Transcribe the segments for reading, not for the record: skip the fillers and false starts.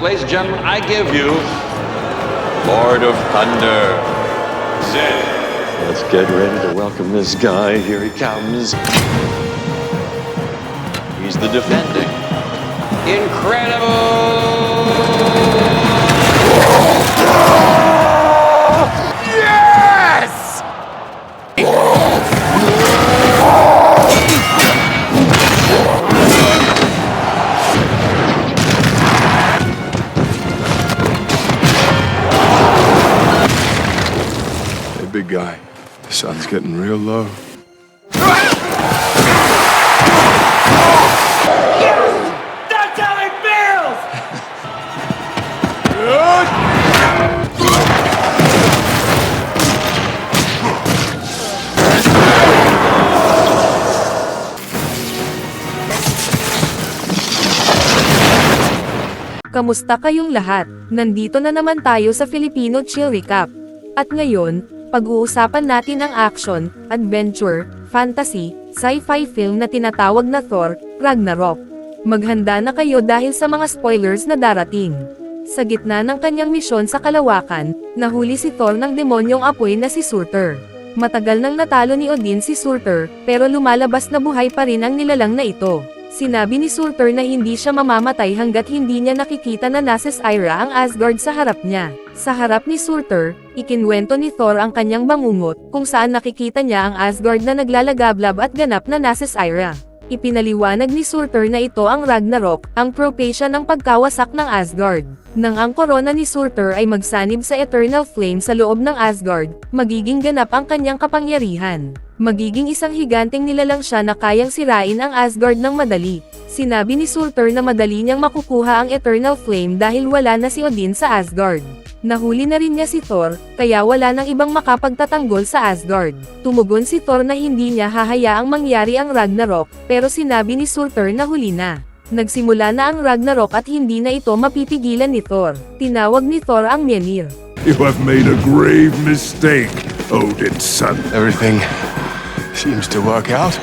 ladies and gentlemen, I give you Lord of Thunder, Zed. Let's get ready to welcome this guy. Here he comes. He's the defending, incredible. Yes! Hey, big guy. The sun's getting real low. That's how it feels! Kamusta kayong lahat? Nandito na naman tayo sa Filipino Chill Recap. At ngayon, pag-uusapan natin ang action, adventure, fantasy, sci-fi film na tinatawag na Thor, Ragnarok. Maghanda na kayo dahil sa mga spoilers na darating. Sa gitna ng kanyang misyon sa kalawakan, nahuli si Thor ng demonyong apoy na si Surtur. Matagal nang natalo ni Odin si Surtur, pero lumalabas na buhay pa rin ang nilalang na ito. Sinabi ni Surtur na hindi siya mamamatay hanggat hindi niya nakikita na nasa Syra ang Asgard sa harap niya. Sa harap ni Surtur, ikinwento ni Thor ang kanyang bangungot, kung saan nakikita niya ang Asgard na naglalagablab at ganap na nasa Syra. Ipinaliwanag ni Surtur na ito ang Ragnarok, ang propesya ng pagkawasak ng Asgard. Nang ang korona ni Surtur ay magsanib sa eternal flame sa loob ng Asgard, magiging ganap ang kanyang kapangyarihan. Magiging isang higanteng nilalang siya na kayang sirain ang Asgard ng madali. Sinabi ni Surtur na madali niyang makukuha ang eternal flame dahil wala na si Odin sa Asgard. Nahuli na rin niya si Thor, kaya wala nang ibang makapagtatanggol sa Asgard. Tumugon si Thor na hindi niya hahayaang mangyari ang Ragnarok, pero sinabi ni Surtur na huli na. Nagsimula na ang Ragnarok at hindi na ito mapipigilan ni Thor. Tinawag ni Thor ang Mjolnir. You have made a grave mistake, Odin's son. Everything seems to work out.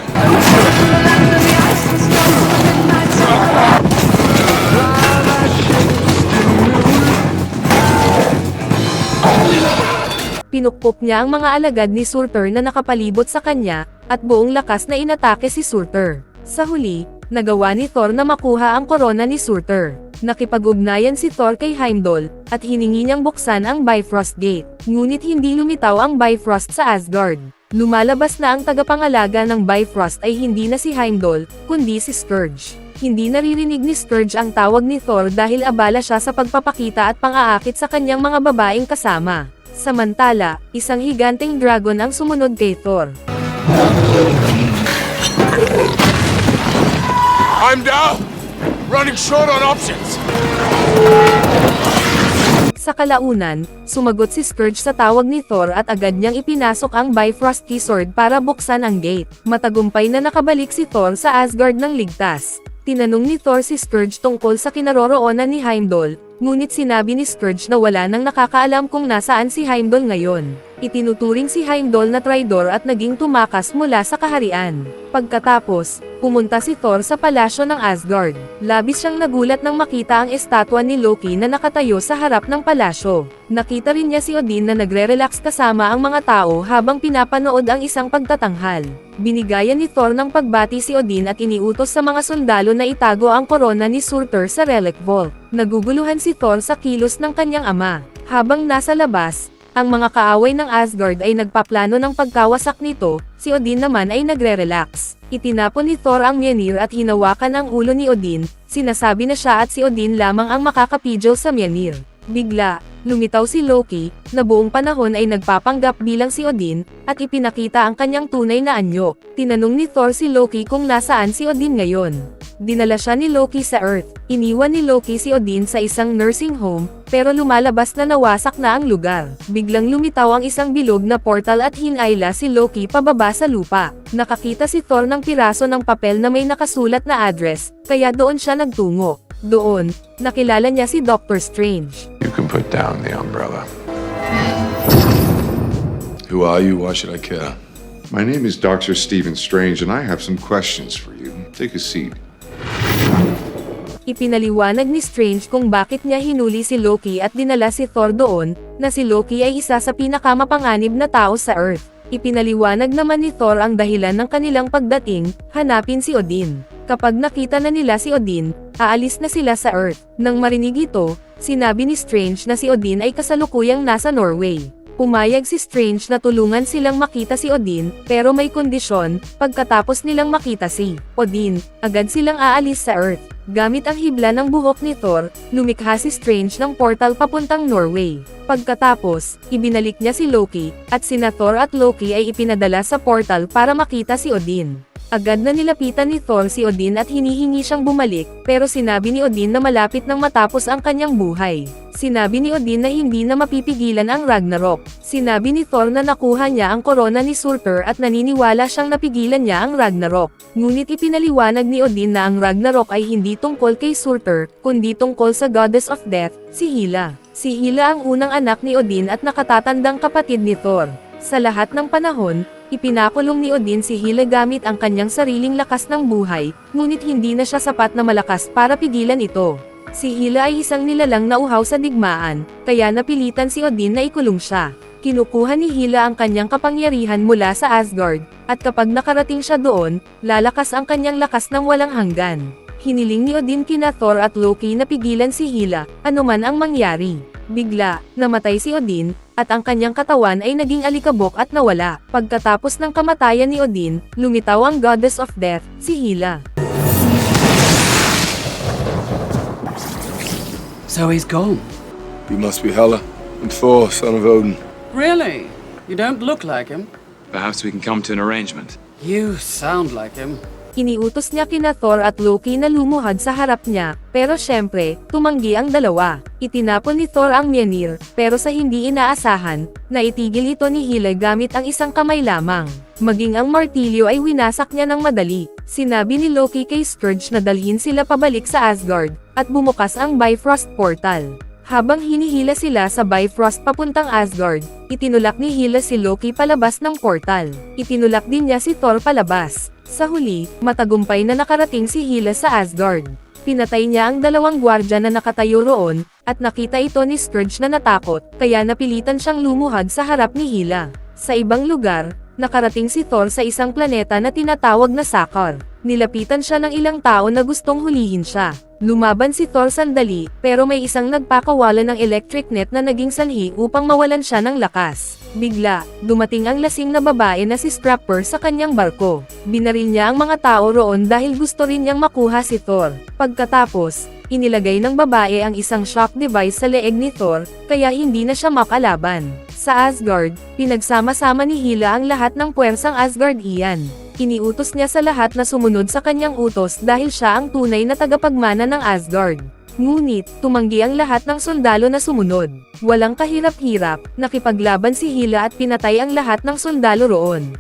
Pinukpok niya ang mga alagad ni Surtur na nakapalibot sa kanya, at buong lakas na inatake si Surtur. Sa huli, nagawa ni Thor na makuha ang korona ni Surtur. Nakipag-ugnayan si Thor kay Heimdall, at hiningi niyang buksan ang Bifrost Gate. Ngunit hindi lumitaw ang Bifrost sa Asgard. Lumalabas na ang tagapangalaga ng Bifrost ay hindi na si Heimdall, kundi si Scourge. Hindi naririnig ni Scourge ang tawag ni Thor dahil abala siya sa pagpapakita at pang-aakit sa kanyang mga babaeng kasama. Samantala, isang higanteng dragon ang sumunod kay Thor. I'm down! Running short on options! Sa kalaunan, sumagot si Scourge sa tawag ni Thor at agad niyang ipinasok ang Bifrost Key Sword para buksan ang gate. Matagumpay na nakabalik si Thor sa Asgard ng ligtas. Tinanong ni Thor si Scourge tungkol sa kinaroroonan ni Heimdall, ngunit sinabi ni Scourge na wala nang nakakaalam kung nasaan si Heimdall ngayon. Itinuturing si Heimdall na traidor at naging tumakas mula sa kaharian. Pagkatapos, pumunta si Thor sa palasyo ng Asgard. Labis siyang nagulat nang makita ang estatwa ni Loki na nakatayo sa harap ng palasyo. Nakita rin niya si Odin na nagre-relax kasama ang mga tao habang pinapanood ang isang pagtatanghal. Binigayan ni Thor ng pagbati si Odin at iniutos sa mga sundalo na itago ang korona ni Surtur sa Relic Vault. Naguguluhan si Thor sa kilos ng kanyang ama. Habang nasa labas, ang mga kaaway ng Asgard ay nagpaplano ng pagkawasak nito, si Odin naman ay nagre-relax. Itinapon ni Thor ang Mjolnir at hinawakan ang ulo ni Odin, sinasabi na siya at si Odin lamang ang makakapigil sa Mjolnir. Bigla, lumitaw si Loki, na buong panahon ay nagpapanggap bilang si Odin, at ipinakita ang kanyang tunay na anyo. Tinanong ni Thor si Loki kung nasaan si Odin ngayon. Dinala siya ni Loki sa Earth. Iniwan ni Loki si Odin sa isang nursing home, pero lumalabas na nawasak na ang lugar. Biglang lumitaw ang isang bilog na portal at hinayla si Loki pababa sa lupa. Nakakita si Thor ng piraso ng papel na may nakasulat na address, kaya doon siya nagtungo. Doon, nakilala niya si Doctor Strange. You can put down the umbrella. Who are you? Why should I care? My name is Dr. Stephen Strange, and I have some questions for you. Take a seat. Ipinaliwanag ni Strange kung bakit niya hinuli si Loki at dinala si Thor doon, na si Loki ay isa sa pinakamapanganib na tao sa Earth. Ipinaliwanag naman ni Thor ang dahilan ng kanilang pagdating, hanapin si Odin. Kapag nakita na nila si Odin, aalis na sila sa Earth. Nang marinig ito, sinabi ni Strange na si Odin ay kasalukuyang nasa Norway. Pumayag si Strange na tulungan silang makita si Odin, pero may kondisyon, pagkatapos nilang makita si Odin, agad silang aalis sa Earth. Gamit ang hibla ng buhok ni Thor, lumikha si Strange ng portal papuntang Norway. Pagkatapos, ibinalik niya si Loki, at sina Thor at Loki ay ipinadala sa portal para makita si Odin. Agad na nilapitan ni Thor si Odin at hinihingi siyang bumalik, pero sinabi ni Odin na malapit nang matapos ang kanyang buhay. Sinabi ni Odin na hindi na mapipigilan ang Ragnarok. Sinabi ni Thor na nakuha niya ang korona ni Surtur at naniniwala siyang napigilan niya ang Ragnarok. Ngunit ipinaliwanag ni Odin na ang Ragnarok ay hindi tungkol kay Surtur, kundi tungkol sa Goddess of Death, si Hela. Si Hela ang unang anak ni Odin at nakatatandang kapatid ni Thor. Sa lahat ng panahon, ipinakulong ni Odin si Hela gamit ang kanyang sariling lakas ng buhay, ngunit hindi na siya sapat na malakas para pigilan ito. Si Hela ay isang nilalang na uhaw sa digmaan, kaya napilitan si Odin na ikulong siya. Kinukuha ni Hela ang kanyang kapangyarihan mula sa Asgard, at kapag nakarating siya doon, lalakas ang kanyang lakas ng walang hanggan. Hiniling ni Odin kina Thor at Loki na pigilan si Hela, anuman ang mangyari. Bigla, namatay si Odin, at ang kanyang katawan ay naging alikabok at nawala. Pagkatapos ng kamatayan ni Odin, lumitaw ang Goddess of Death, si Hela. So he's gone. You must be Hela, and Thor, son of Odin. Really? You don't look like him. Perhaps we can come to an arrangement. You sound like him. Iniutos niya kina Thor at Loki na lumuhad sa harap niya, pero syempre, tumanggi ang dalawa. Itinapon ni Thor ang Mjolnir, pero sa hindi inaasahan, naitigil ito ni Hela gamit ang isang kamay lamang. Maging ang martilyo ay winasak niya ng madali. Sinabi ni Loki kay Scourge na dalhin sila pabalik sa Asgard, at bumukas ang Bifrost Portal. Habang hinihila sila sa Bifrost papuntang Asgard, itinulak ni Hela si Loki palabas ng portal. Itinulak din niya si Thor palabas. Sa huli, matagumpay na nakarating si Hela sa Asgard. Pinatay niya ang dalawang gwardya na nakatayo roon, at nakita ito ni Scourge na natakot, kaya napilitan siyang lumuhad sa harap ni Hela. Sa ibang lugar, nakarating si Thor sa isang planeta na tinatawag na Sakar. Nilapitan siya ng ilang tao na gustong hulihin siya. Lumaban si Thor sandali, pero may isang nagpakawalan ng electric net na naging sanhi upang mawalan siya ng lakas. Bigla, dumating ang lasing na babae na si Scrapper sa kanyang barko. Binaril niya ang mga tao roon dahil gusto rin niyang makuha si Thor. Pagkatapos, inilagay ng babae ang isang shock device sa leeg ni Thor, kaya hindi na siya makalaban. Sa Asgard, pinagsama-sama ni Hela ang lahat ng puwersang Asgardian. Iniutos niya sa lahat na sumunod sa kanyang utos dahil siya ang tunay na tagapagmana ng Asgard. Ngunit, tumanggi ang lahat ng sundalo na sumunod. Walang kahirap-hirap, nakipaglaban si Hela at pinatay ang lahat ng sundalo roon.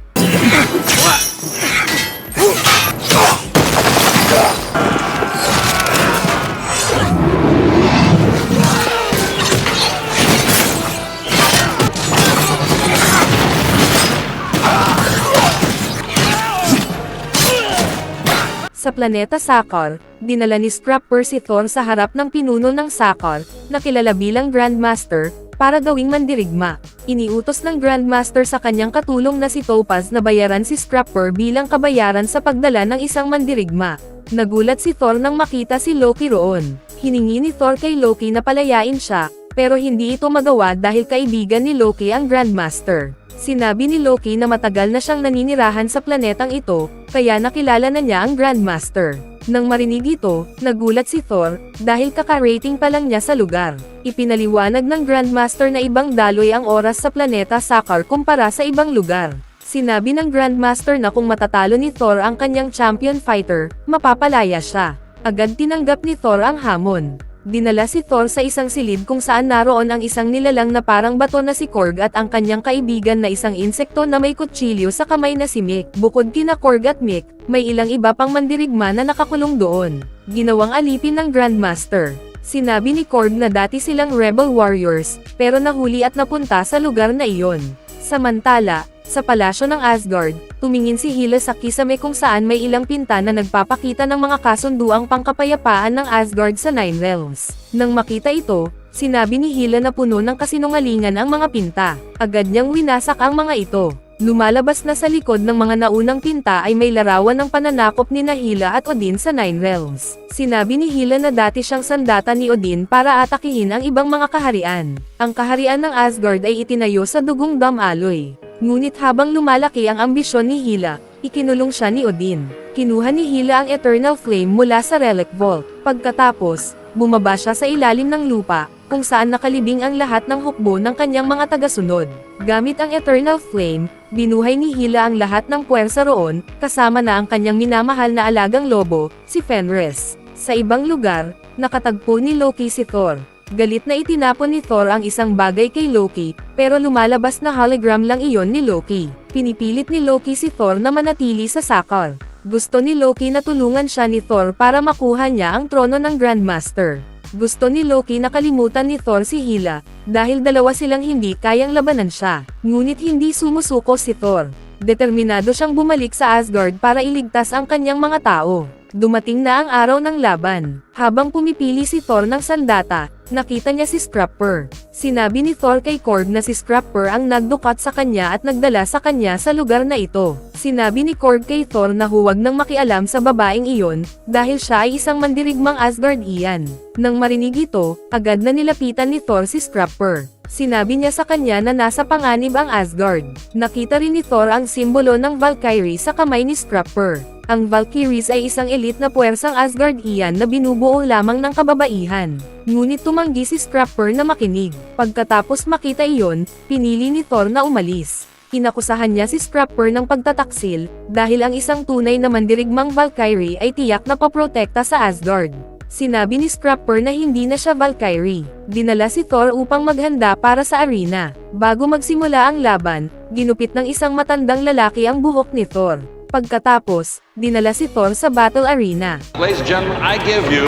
Sa planeta Sakar, dinala ni Scrapper si Thor sa harap ng pinuno ng Sakar, na kilala bilang Grandmaster, para gawing mandirigma. Iniutos ng Grandmaster sa kanyang katulong na si Topaz na bayaran si Scrapper bilang kabayaran sa pagdala ng isang mandirigma. Nagulat si Thor nang makita si Loki roon. Hiningi ni Thor kay Loki na palayain siya, pero hindi ito magawa dahil kaibigan ni Loki ang Grandmaster. Sinabi ni Loki na matagal na siyang naninirahan sa planetang ito, kaya nakilala na niya ang Grandmaster. Nang marinig ito, nagulat si Thor, dahil kaka-rating pa lang niya sa lugar. Ipinaliwanag ng Grandmaster na ibang daloy ang oras sa planeta Sakar kumpara sa ibang lugar. Sinabi ng Grandmaster na kung matatalo ni Thor ang kanyang champion fighter, mapapalaya siya. Agad tinanggap ni Thor ang hamon. Dinala si Thor sa isang silid kung saan naroon ang isang nilalang na parang bato na si Korg at ang kanyang kaibigan na isang insekto na may kutsilyo sa kamay na si Mick. Bukod kina Korg at Mick, may ilang iba pang mandirigma na nakakulong doon. Ginawang alipin ng Grandmaster. Sinabi ni Korg na dati silang rebel warriors, pero nahuli at napunta sa lugar na iyon. Samantala, Sa palasyo ng Asgard, tumingin si Hela sa kisame kung saan may ilang pinta na nagpapakita ng mga kasunduang pangkapayapaan ng Asgard sa Nine Realms. Nang makita ito, sinabi ni Hela na puno ng kasinungalingan ang mga pinta. Agad niyang winasak ang mga ito. Lumalabas na sa likod ng mga naunang pinta ay may larawan ng pananakop ni Hela at Odin sa Nine Realms. Sinabi ni Hela na dati siyang sandata ni Odin para atakihin ang ibang mga kaharian. Ang kaharian ng Asgard ay itinayo sa dugong Dam-Aloy. Ngunit habang lumalaki ang ambisyon ni Hela, ikinulong siya ni Odin. Kinuha ni Hela ang Eternal Flame mula sa Relic Vault. Pagkatapos, bumaba siya sa ilalim ng lupa, kung saan nakalibing ang lahat ng hukbo ng kanyang mga tagasunod. Gamit ang Eternal Flame, binuhay ni Hela ang lahat ng puwersa roon, kasama na ang kanyang minamahal na alagang lobo, si Fenris. Sa ibang lugar, nakatagpo ni Loki si Thor. Galit na itinapon ni Thor ang isang bagay kay Loki, pero lumalabas na hologram lang iyon ni Loki. Pinipilit ni Loki si Thor na manatili sa sakal. Gusto ni Loki na tulungan siya ni Thor para makuha niya ang trono ng Grandmaster. Gusto ni Loki na kalimutan ni Thor si Hela, dahil dalawa silang hindi kayang labanan siya. Ngunit hindi sumusuko si Thor. Determinado siyang bumalik sa Asgard para iligtas ang kanyang mga tao. Dumating na ang araw ng laban. Habang pumipili si Thor ng sandata, nakita niya si Scrapper. Sinabi ni Thor kay Korg na si Scrapper ang nagdukat sa kanya at nagdala sa kanya sa lugar na ito. Sinabi ni Korg kay Thor na huwag nang makialam sa babaeng iyon, dahil siya ay isang mandirigmang Asgardian. Nang marinig ito, agad na nilapitan ni Thor si Scrapper. Sinabi niya sa kanya na nasa panganib ang Asgard. Nakita rin ni Thor ang simbolo ng Valkyrie sa kamay ni Scrapper. Ang Valkyries ay isang elite na puwersang Asgardian na binubuo lamang ng kababaihan. Ngunit tumanggi si Scrapper na makinig. Pagkatapos makita iyon, pinili ni Thor na umalis. Inakusahan niya si Scrapper ng pagtataksil, dahil ang isang tunay na mandirigmang Valkyrie ay tiyak na paprotekta sa Asgard. Sinabi ni Scrapper na hindi na siya Valkyrie. Dinala si Thor upang maghanda para sa arena. Bago magsimula ang laban, ginupit ng isang matandang lalaki ang buhok ni Thor. Pagkatapos, dinala si Thor sa battle arena. Ladies and gentlemen, I give you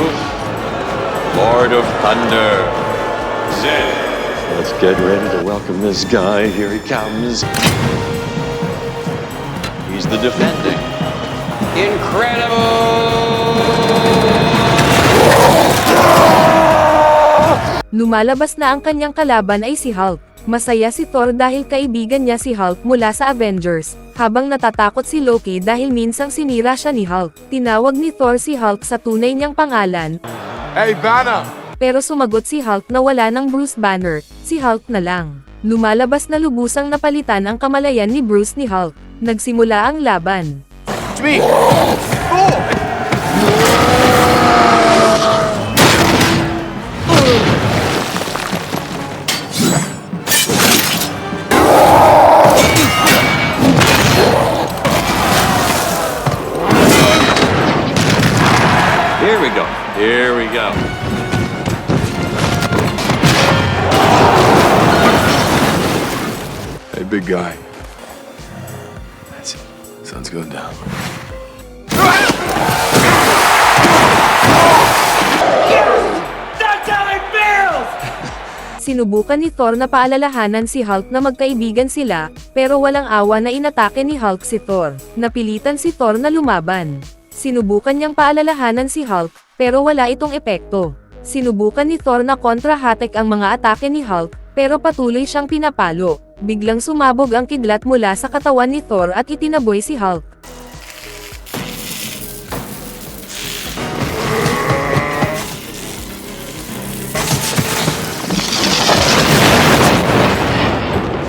Lord of Thunder, Zed. Let's get ready to welcome this guy. Here he comes. He's the defending. Incredible! Lumalabas na ang kanyang kalaban ay si Hulk. Masaya si Thor dahil kaibigan niya si Hulk mula sa Avengers, habang natatakot si Loki dahil minsang sinira siya ni Hulk. Tinawag ni Thor si Hulk sa tunay niyang pangalan, Hey, Banner! pero sumagot si Hulk na wala ng Bruce Banner, si Hulk na lang. Lumalabas na lubusang napalitan ang kamalayan ni Bruce ni Hulk. Nagsimula ang laban. It's me! Here we go. Here we go. Hey, big guy. That's it. Sun's going down. That's how it feels! Sinubukan ni Thor na paalalahanan si Hulk na magkaibigan sila, pero walang awa na inatake ni Hulk si Thor. Napilitan si Thor na lumaban. Sinubukan niyang paalalahanan si Hulk, pero wala itong epekto. Sinubukan ni Thor na kontrahatek ang mga atake ni Hulk, pero patuloy siyang pinapalo. Biglang sumabog ang kidlat mula sa katawan ni Thor at itinaboy si Hulk.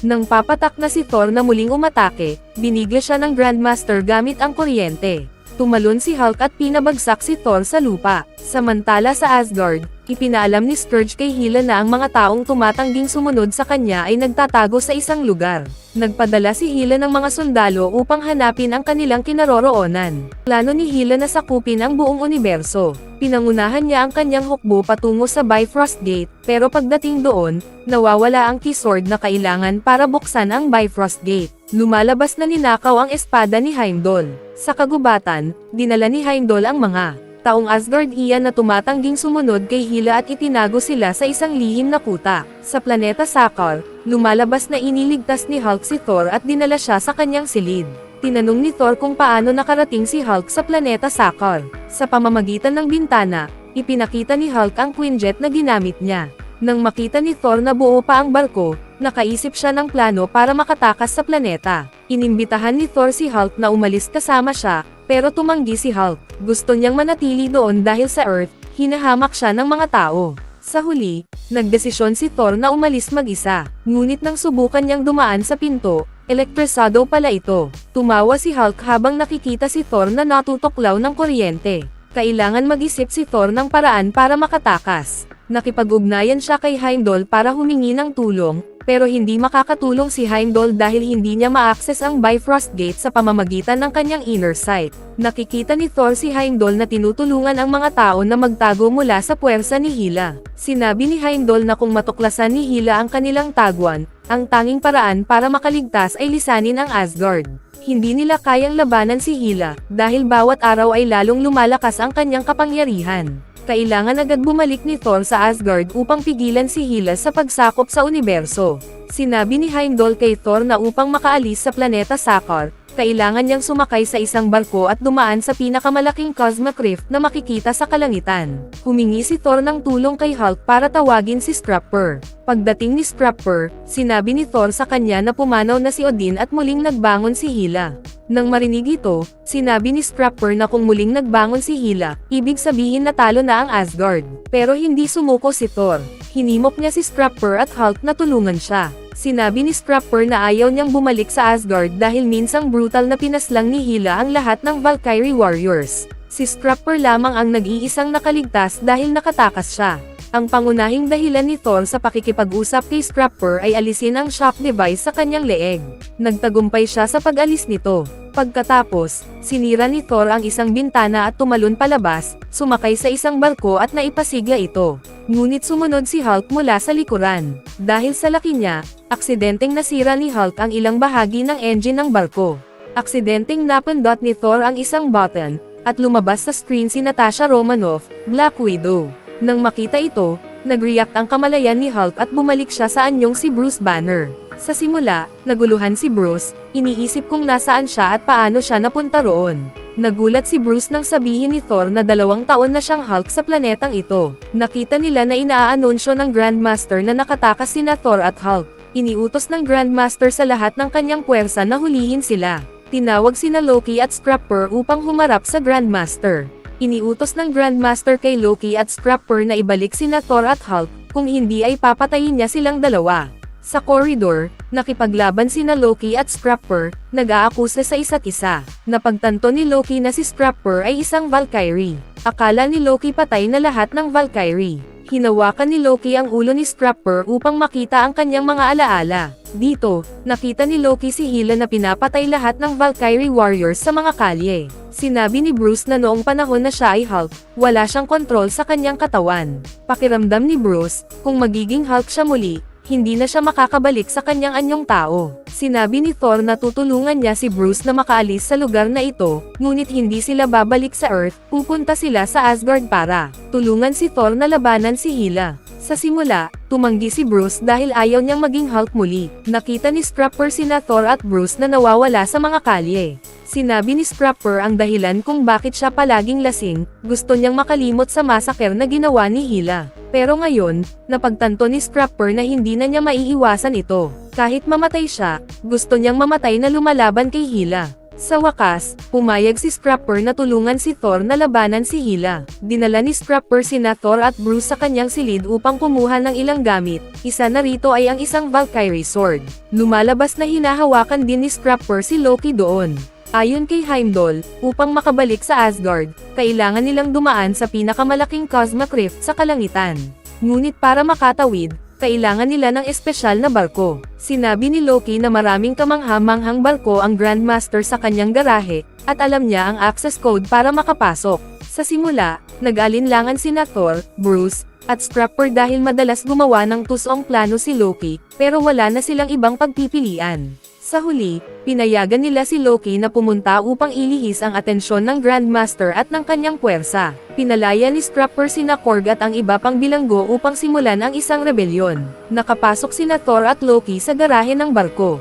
Nang papatak na si Thor na muling umatake, binigla siya ng Grandmaster gamit ang kuryente. Tumalon si Hulk at pinabagsak si Thor sa lupa. Samantala sa Asgard, ipinaalam ni Scourge kay Hela na ang mga taong tumatangging sumunod sa kanya ay nagtatago sa isang lugar. Nagpadala si Hela ng mga sundalo upang hanapin ang kanilang kinaroroonan. Plano ni Hela na sakupin ang buong universo. Pinangunahan niya ang kanyang hukbo patungo sa Bifrost Gate, pero pagdating doon, nawawala ang key sword na kailangan para buksan ang Bifrost Gate. Lumalabas na ninakaw ang espada ni Heimdall. Sa kagubatan, dinala ni Heimdall ang mga taong Asgard iyan na tumatangging sumunod kay Hela at itinago sila sa isang lihim na kuta. Sa planeta Sakar, lumalabas na iniligtas ni Hulk si Thor at dinala siya sa kanyang silid. Tinanong ni Thor kung paano nakarating si Hulk sa planeta Sakar. Sa pamamagitan ng bintana, ipinakita ni Hulk ang Quinjet na ginamit niya. Nang makita ni Thor na buo pa ang barko, nakaisip siya ng plano para makatakas sa planeta. Inimbitahan ni Thor si Hulk na umalis kasama siya, pero tumanggi si Hulk. Gusto niyang manatili doon dahil sa Earth, hinahamak siya ng mga tao. Sa huli, nagdesisyon si Thor na umalis mag-isa. Ngunit nang subukan niyang dumaan sa pinto, elektrisado pala ito. Tumawa si Hulk habang nakikita si Thor na natutuklaw ng kuryente. Kailangan mag-isip si Thor ng paraan para makatakas. Nakipag-ugnayan siya kay Heimdall para humingi ng tulong, pero hindi makakatulong si Heimdall dahil hindi niya ma-access ang Bifrost Gate sa pamamagitan ng kanyang inner sight. Nakikita ni Thor si Heimdall na tinutulungan ang mga tao na magtago mula sa puwersa ni Hela. Sinabi ni Heimdall na kung matuklasan ni Hela ang kanilang taguan, ang tanging paraan para makaligtas ay lisanin ang Asgard. Hindi nila kayang labanan si Hela, dahil bawat araw ay lalong lumalakas ang kanyang kapangyarihan. Kailangan agad bumalik ni Thor sa Asgard upang pigilan si Hela sa pagsakop sa universo. Sinabi ni Heimdall kay Thor na upang makaalis sa planeta Sakar, kailangan niyang sumakay sa isang barko at dumaan sa pinakamalaking cosmic rift na makikita sa kalangitan. Humingi si Thor ng tulong kay Hulk para tawagin si Scrapper. Pagdating ni Scrapper, sinabi ni Thor sa kanya na pumanaw na si Odin at muling nagbangon si Hela. Nang marinig ito, sinabi ni Scrapper na kung muling nagbangon si Hela, ibig sabihin natalo na ang Asgard. Pero hindi sumuko si Thor. Hinimok niya si Scrapper at Hulk na tulungan siya. Sinabi ni Scrapper na ayaw niyang bumalik sa Asgard dahil minsang brutal na pinaslang ni Hela ang lahat ng Valkyrie warriors. Si Scrapper lamang ang nag-iisang nakaligtas dahil nakatakas siya. Ang pangunahing dahilan ni Thor sa pakikipag-usap kay Scrapper ay alisin ang shock device sa kanyang leeg. Nagtagumpay siya sa pag-alis nito. Pagkatapos, sinira ni Thor ang isang bintana at tumalon palabas, sumakay sa isang barko at naipasigla ito. Ngunit sumunod si Hulk mula sa likuran. Dahil sa laki niya, aksidenteng nasira ni Hulk ang ilang bahagi ng engine ng barko. Aksidenteng napindot ni Thor ang isang button, at lumabas sa screen si Natasha Romanoff, Black Widow. Nang makita ito, nag-react ang kamalayan ni Hulk at bumalik siya sa anyong si Bruce Banner. Sa simula, naguluhan si Bruce, iniisip kung nasaan siya at paano siya napunta roon. Nagulat si Bruce nang sabihin ni Thor na 2 taon na siyang Hulk sa planetang ito. Nakita nila na inaanunsyo ng Grandmaster na nakatakas sina Thor at Hulk. Iniutos ng Grandmaster sa lahat ng kanyang puwersa na hulihin sila. Tinawag sina Loki at Scrapper upang humarap sa Grandmaster. Iniutos ng Grandmaster kay Loki at Scrapper na ibalik sina Thor at Hulk, kung hindi ay papatayin niya silang dalawa. Sa corridor, nakipaglaban sina Loki at Scrapper, nag-aakusa sa isa't isa. Napagtanto ni Loki na si Scrapper ay isang Valkyrie. Akala ni Loki patay na lahat ng Valkyrie. Hinawakan ni Loki ang ulo ni Scrapper upang makita ang kanyang mga alaala. Dito, nakita ni Loki si Hela na pinapatay lahat ng Valkyrie warriors sa mga kalye. Sinabi ni Bruce na noong panahon na siya ay Hulk, wala siyang kontrol sa kanyang katawan. Pakiramdam ni Bruce, kung magiging Hulk siya muli, hindi na siya makakabalik sa kanyang anyong tao. Sinabi ni Thor na tutulungan niya si Bruce na makaalis sa lugar na ito, ngunit hindi sila babalik sa Earth, pupunta sila sa Asgard para tulungan si Thor na labanan si Hela. Sa simula, tumanggi si Bruce dahil ayaw niyang maging Hulk muli. Nakita ni Scrapper sina Thor at Bruce na nawawala sa mga kalye. Sinabi ni Scrapper ang dahilan kung bakit siya palaging lasing, gusto niyang makalimot sa massacre na ginawa ni Hela. Pero ngayon, napagtanto ni Scrapper na hindi na niya maiiwasan ito. Kahit mamatay siya, gusto niyang mamatay na lumalaban kay Hela. Sa wakas, pumayag si Scrapper na tulungan si Thor na labanan si Hela. Dinala ni Scrapper sina Thor at Bruce sa kanyang silid upang kumuha ng ilang gamit. Isa na rito ay ang isang Valkyrie sword. Lumalabas na hinahawakan din ni Scrapper si Loki doon. Ayon kay Heimdall, upang makabalik sa Asgard, kailangan nilang dumaan sa pinakamalaking cosmic rift sa kalangitan. Ngunit para makatawid, kailangan nila ng espesyal na barko. Sinabi ni Loki na maraming kamangha-manghang barko ang Grandmaster sa kanyang garahe, at alam niya ang access code para makapasok. Sa simula, nag-alinlangan sina Thor, Bruce, at Scrapper dahil madalas gumawa ng tusong plano si Loki, pero wala na silang ibang pagpipilian. Sa huli, pinayagan nila si Loki na pumunta upang ilihis ang atensyon ng Grandmaster at ng kanyang puwersa. Pinalaya ni Scrapper sina Korg at ang iba pang bilanggo upang simulan ang isang rebelyon. Nakapasok sina Thor at Loki sa garahe ng barko.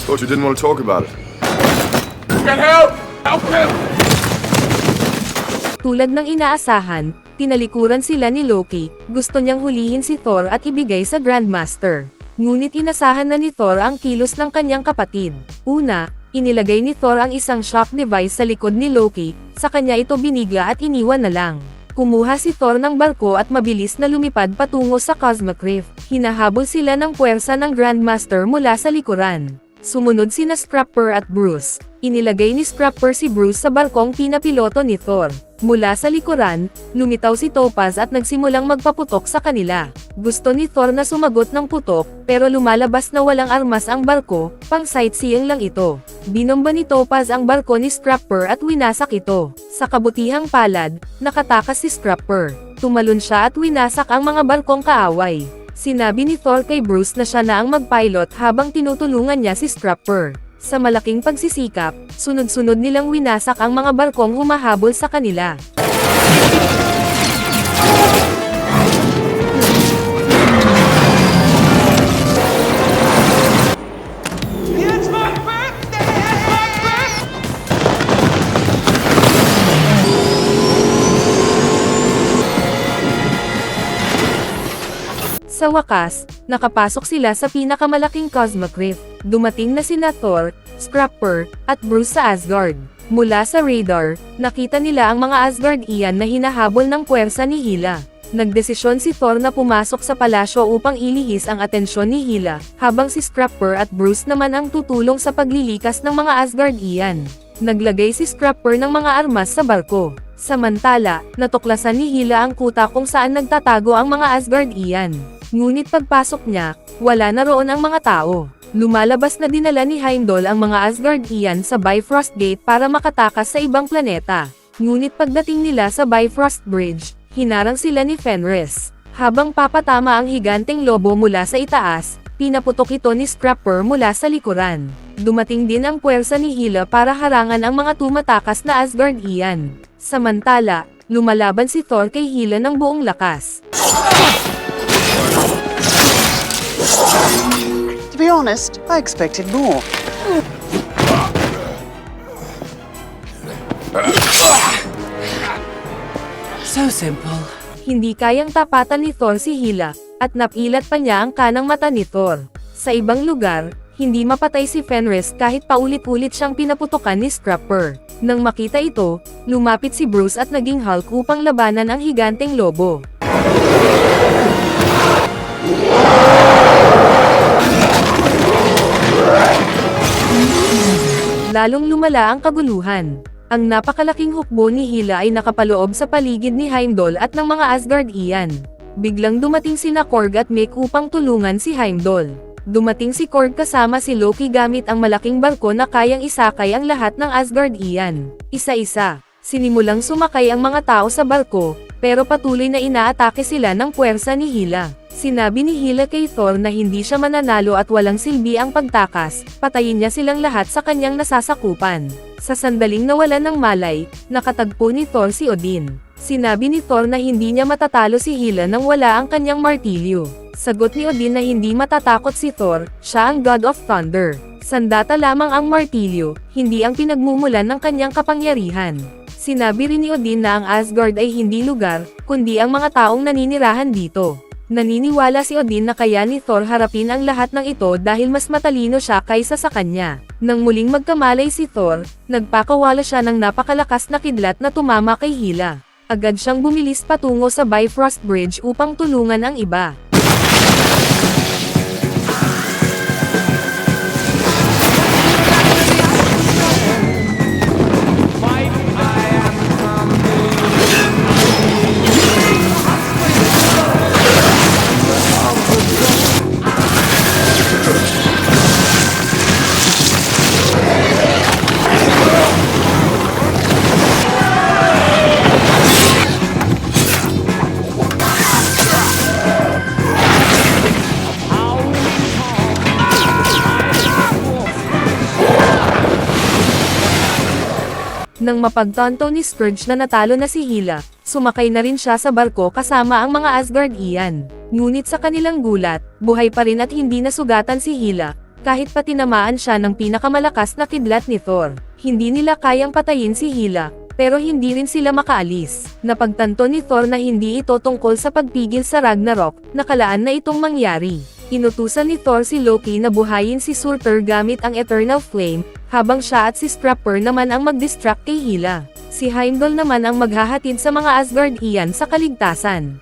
Thought you didn't want to talk about it. Get help! Help him! Tulad ng inaasahan, tinalikuran sila ni Loki, gusto niyang hulihin si Thor at ibigay sa Grandmaster. Ngunit inasahan na ni Thor ang kilos ng kanyang kapatid. Una, inilagay ni Thor ang isang shock device sa likod ni Loki, sa kanya ito binigla at iniwan na lang. Kumuha si Thor ng barko at mabilis na lumipad patungo sa Cosmic Rift. Hinahabol sila ng puwersa ng Grandmaster mula sa likuran. Sumunod sina Scrapper at Bruce. Inilagay ni Scrapper si Bruce sa barkong pinapiloto ni Thor. Mula sa likuran, lumitaw si Topaz at nagsimulang magpaputok sa kanila. Gusto ni Thor na sumagot ng putok, pero lumalabas na walang armas ang barko, pang sightseeing lang ito. Binomba ni Topaz ang barko ni Scrapper at winasak ito. Sa kabutihang palad, nakatakas si Scrapper. Tumalon siya at winasak ang mga barkong kaaway. Sinabi ni Thor kay Bruce na siya na ang mag-pilot habang tinutulungan niya si Scrapper. Sa malaking pagsisikap, sunod-sunod nilang winasak ang mga barkong humahabol sa kanila. It's my birthday! It's my birthday! Sa wakas, nakapasok sila sa pinakamalaking Cosmic Rift. Dumating na sina Thor, Scrapper, at Bruce sa Asgard. Mula sa radar, nakita nila ang mga Asgardian na hinahabol ng puwersa ni Hela. Nagdesisyon si Thor na pumasok sa palasyo upang ilihis ang atensyon ni Hela, habang si Scrapper at Bruce naman ang tutulong sa paglilikas ng mga Asgardian. Naglagay si Scrapper ng mga armas sa barko. Samantala, natuklasan ni Hela ang kuta kung saan nagtatago ang mga Asgardian. Ngunit pagpasok niya, wala na roon ang mga tao. Lumalabas na dinala ni Heimdall ang mga Asgardian sa Bifrost Gate para makatakas sa ibang planeta. Ngunit pagdating nila sa Bifrost Bridge, hinarang sila ni Fenris. Habang papatama ang higanteng lobo mula sa itaas, pinaputok ito ni Scrapper mula sa likuran. Dumating din ang puwersa ni Hela para harangan ang mga tumatakas na Asgardian. Samantala, lumalaban si Thor kay Hela ng buong lakas. To be honest, I expected more. So simple. Hindi kayang tapatan ni Thor si Hela, at napilat pa niya ang kanang mata ni Thor. Sa ibang lugar, hindi mapatay si Fenris kahit paulit-ulit siyang pinaputokan ni Scrapper. Nang makita ito, lumapit si Bruce at naging Hulk upang labanan ang higanteng lobo. Lalong lumala ang kaguluhan. Ang napakalaking hukbo ni Hela ay nakapaloob sa paligid ni Heimdall at ng mga Asgardian. Biglang dumating sina Korg at Mick upang tulungan si Heimdall. Dumating si Korg kasama si Loki gamit ang malaking barko na kayang isakay ang lahat ng Asgardian. Isa-isa, sinimulang sumakay ang mga tao sa barko, pero patuloy na inaatake sila ng puwersa ni Hela. Sinabi ni Hela kay Thor na hindi siya mananalo at walang silbi ang pagtakas, patayin niya silang lahat sa kanyang nasasakupan. Sa sandaling nawalan ng malay, nakatagpo ni Thor si Odin. Sinabi ni Thor na hindi niya matatalo si Hela nang wala ang kanyang martilyo. Sagot ni Odin na hindi matatakot si Thor, siya ang God of Thunder. Sandata lamang ang martilyo, hindi ang pinagmumulan ng kanyang kapangyarihan. Sinabi rin ni Odin na ang Asgard ay hindi lugar, kundi ang mga taong naninirahan dito. Naniniwala si Odin na kaya ni Thor harapin ang lahat ng ito dahil mas matalino siya kaysa sa kanya. Nang muling magkamalay si Thor, nagpakawala siya ng napakalakas na kidlat na tumama kay Hela. Agad siyang bumilis patungo sa Bifrost Bridge upang tulungan ang iba. Nang mapagtanto ni Scourge na natalo na si Hela, sumakay na rin siya sa barko kasama ang mga Asgardian. Ngunit sa kanilang gulat, buhay pa rin at hindi nasugatan si Hela, kahit pa tinamaan siya ng pinakamalakas na kidlat ni Thor. Hindi nila kayang patayin si Hela, pero hindi rin sila makaalis. Napagtanto ni Thor na hindi ito tungkol sa pagpigil sa Ragnarok, nakalaan na itong mangyari. Inutusan ni Thor si Loki na buhayin si Surtur gamit ang Eternal Flame, habang siya at si Scrapper naman ang mag-distract kay Hela. Si Heimdall naman ang maghahatid sa mga Asgardian sa kaligtasan.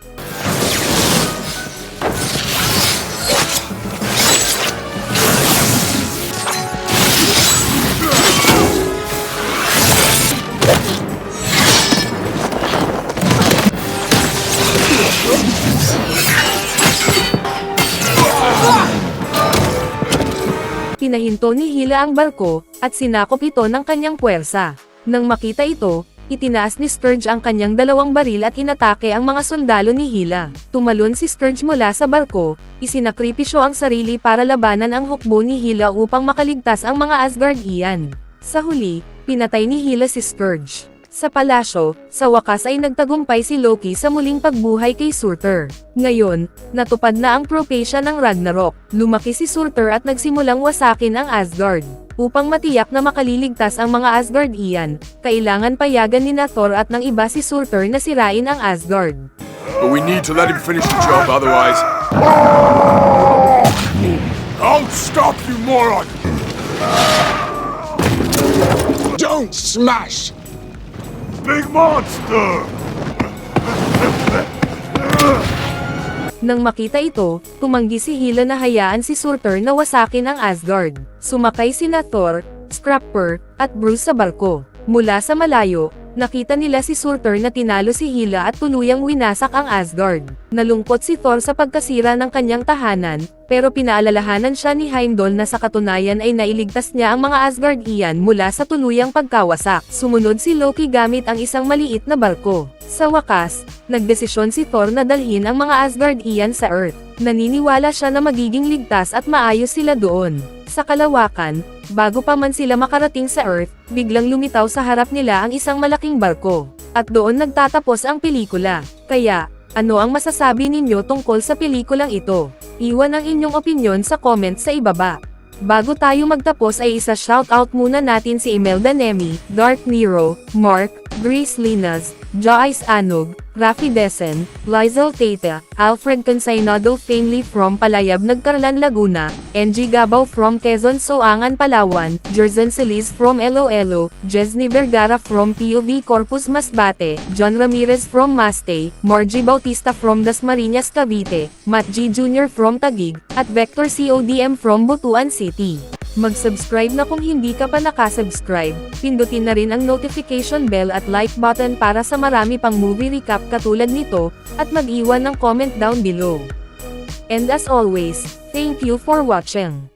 Pinahinto ni Hela ang barko, at sinakop ito ng kanyang puwersa. Nang makita ito, itinaas ni Scourge ang kanyang dalawang baril at inatake ang mga sundalo ni Hela. Tumalon si Scourge mula sa barko, isinakripisyo ang sarili para labanan ang hukbo ni Hela upang makaligtas ang mga Asgardian. Sa huli, pinatay ni Hela si Scourge. Sa palasyo, sa wakas ay nagtagumpay si Loki sa muling pagbuhay kay Surtur. Ngayon, natupad na ang propesya ng Ragnarok. Lumaki si Surtur at nagsimulang wasakin ang Asgard. Upang matiyak na makaliligtas ang mga Asgardian, kailangan payagan ni Thor at ng iba si Surtur na sirain ang Asgard. But we need to let him finish the job, otherwise... I'll stop you, moron! Don't smash! Big monster! Nang makita ito, tumanggi si Hela na hayaan si Surtur na wasakin ang Asgard. Sumakay sina Thor, Scrapper, at Bruce sa barko. Mula sa malayo, nakita nila si Surtur na tinalo si Hela at tuluyang winasak ang Asgard. Nalungkot si Thor sa pagkasira ng kanyang tahanan, pero pinaalalahanan siya ni Heimdall na sa katunayan ay nailigtas niya ang mga Asgardian mula sa tuluyang pagkawasak. Sumunod si Loki gamit ang isang maliit na barko. Sa wakas, nagdesisyon si Thor na dalhin ang mga Asgardian sa Earth. Naniniwala siya na magiging ligtas at maayos sila doon. Sa kalawakan, bago pa man sila makarating sa Earth, biglang lumitaw sa harap nila ang isang malaking barko. At doon nagtatapos ang pelikula. Kaya, ano ang masasabi ninyo tungkol sa pelikulang ito? Iwan ang inyong opinyon sa comment sa ibaba. Bago tayo magtapos ay isa-shoutout muna natin si Imelda Nemi, Dark Nero, Mark, Grace Linas, Joyce Anog, Rafi Desen, Lizel Tata, Alfred Consainado Family from Palayab Nagkarlan Laguna, NG Gabaw from Quezon Soangan Palawan, Jerzen Celis from Iloilo, Jesny Vergara from POV Corpus Masbate, John Ramirez from Mastay, Margie Bautista from Dasmariñas Cavite, Matt G. Jr. from Taguig, at Vector CODM from Butuan City. Mag-subscribe na kung hindi ka pa nakasubscribe, pindutin na rin ang notification bell at like button para sa marami pang movie recap katulad nito, at mag-iwan ng comment down below. And as always, thank you for watching.